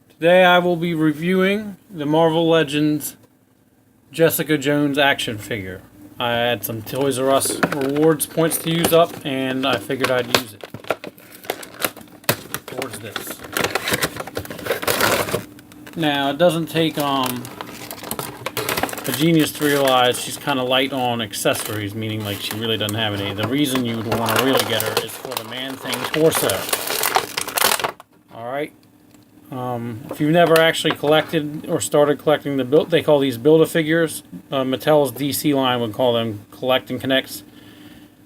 Today I will be reviewing the Marvel Legends Jessica Jones action figure. I had some Toys R Us rewards points to use up, and I figured I'd use it towards this. Now, it doesn't take a genius to realize she's kind of light on accessories, meaning like she really doesn't have any. The reason you would want to really get her is for the Manthing torso. Alright. If you've never actually collected or started collecting the build, they call these Build-A-Figures. Mattel's DC line would call them Collect and Connects.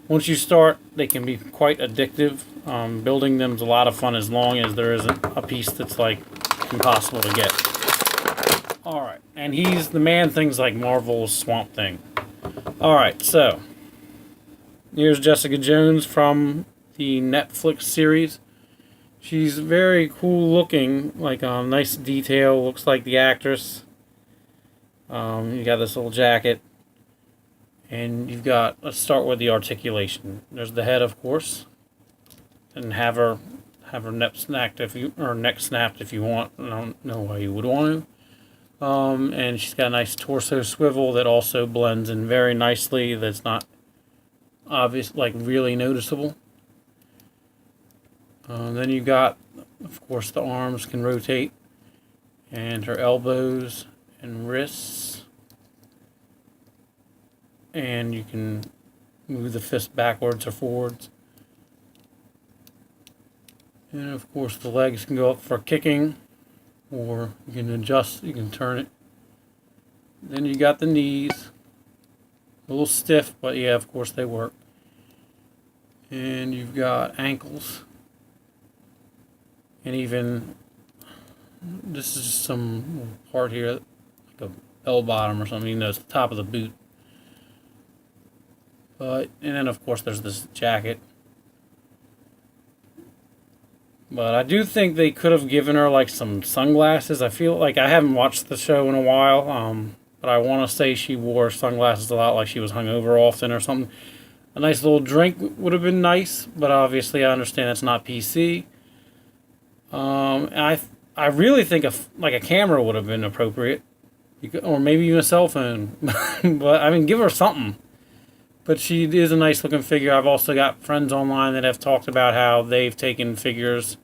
Once you start, they can be quite addictive. Building them is a lot of fun as long as there isn't a piece that's like impossible to get. Alright, and he's the Man-Thing's like Marvel's Swamp Thing. Alright, so here's Jessica Jones from the Netflix series. She's very cool looking, like nice detail, looks like the actress. You got this little jacket, and you've got, let's start with the articulation. There's the head, of course, and have her neck snapped if you want. I don't know why you would want to. And she's got a nice torso swivel that also blends in very nicely. That's not obvious, like really noticeable. Then you got, of course, the arms can rotate, and her elbows and wrists, and you can move the fist backwards or forwards. And of course, the legs can go up for kicking, or you can adjust, you can turn it. Then you got the knees, a little stiff, but yeah, of course they work. And you've got ankles. And even, this is some part here, like a bell bottom or something, you know, it's the top of the boot. And then of course there's this jacket. But I do think they could have given her like some sunglasses. I feel like, I haven't watched the show in a while, but I want to say she wore sunglasses a lot, like she was hungover often or something. A nice little drink would have been nice, but obviously I understand it's not PC. And I really think like a camera would have been appropriate, or maybe even a cell phone. But I mean, give her something. But she is a nice looking figure. I've also got friends online that have talked about how they've taken figures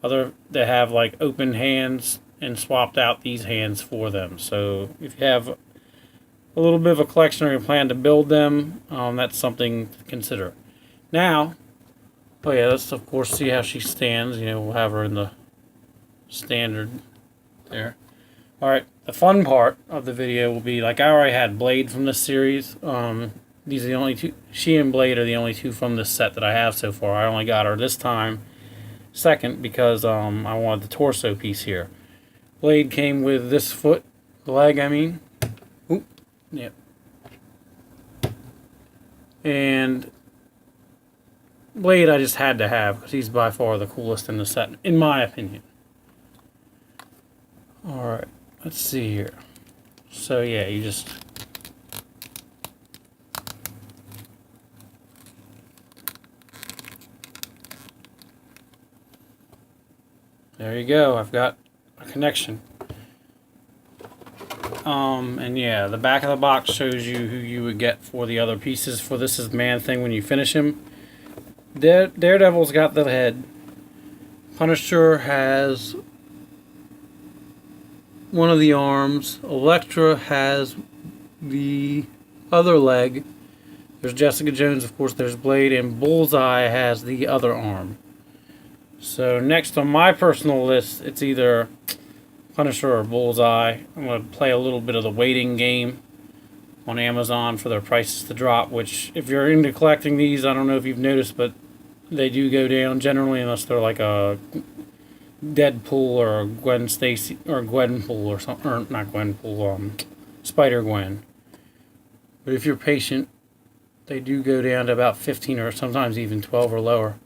that have like open hands and swapped out these hands for them. So if you have a little bit of a collection or you plan to build them, that's something to consider. Now, oh yeah, let's of course see how she stands. You know, we'll have her in the standard there. Alright, the fun part of the video will be, like, I already had Blade from this series. These are the only two, she and Blade are the only two from this set that I have so far. I only got her this time second because I wanted the torso piece here. Blade came with this foot, the leg I mean. Oop, yep. And Blade I just had to have because he's by far the coolest in the set, in my opinion. Alright, let's see here. So yeah, you just... There you go, I've got a connection. And yeah, the back of the box shows you who you would get for the other pieces. For this is Man-Thing when you finish him. Daredevil's got the head. Punisher has one of the arms. Elektra has the other leg. There's Jessica Jones, of course, there's Blade, and Bullseye has the other arm. So next on my personal list, it's either Punisher or Bullseye. I'm going to play a little bit of the waiting game on Amazon for their prices to drop, which if you're into collecting these, I don't know if you've noticed, but they do go down generally unless they're like a Deadpool or a Gwen Stacy or Gwenpool or something, or not Gwenpool, Spider-Gwen. But if you're patient, they do go down to about 15 or sometimes even 12 or lower.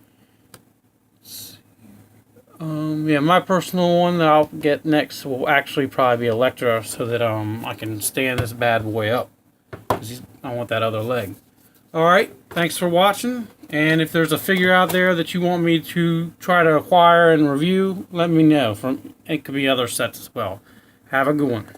Yeah, my personal one that I'll get next will actually probably be Elektra, so that I can stand this bad boy up, because I want that other leg. Alright, thanks for watching. And if there's a figure out there that you want me to try to acquire and review, let me know. It could be other sets as well. Have a good one.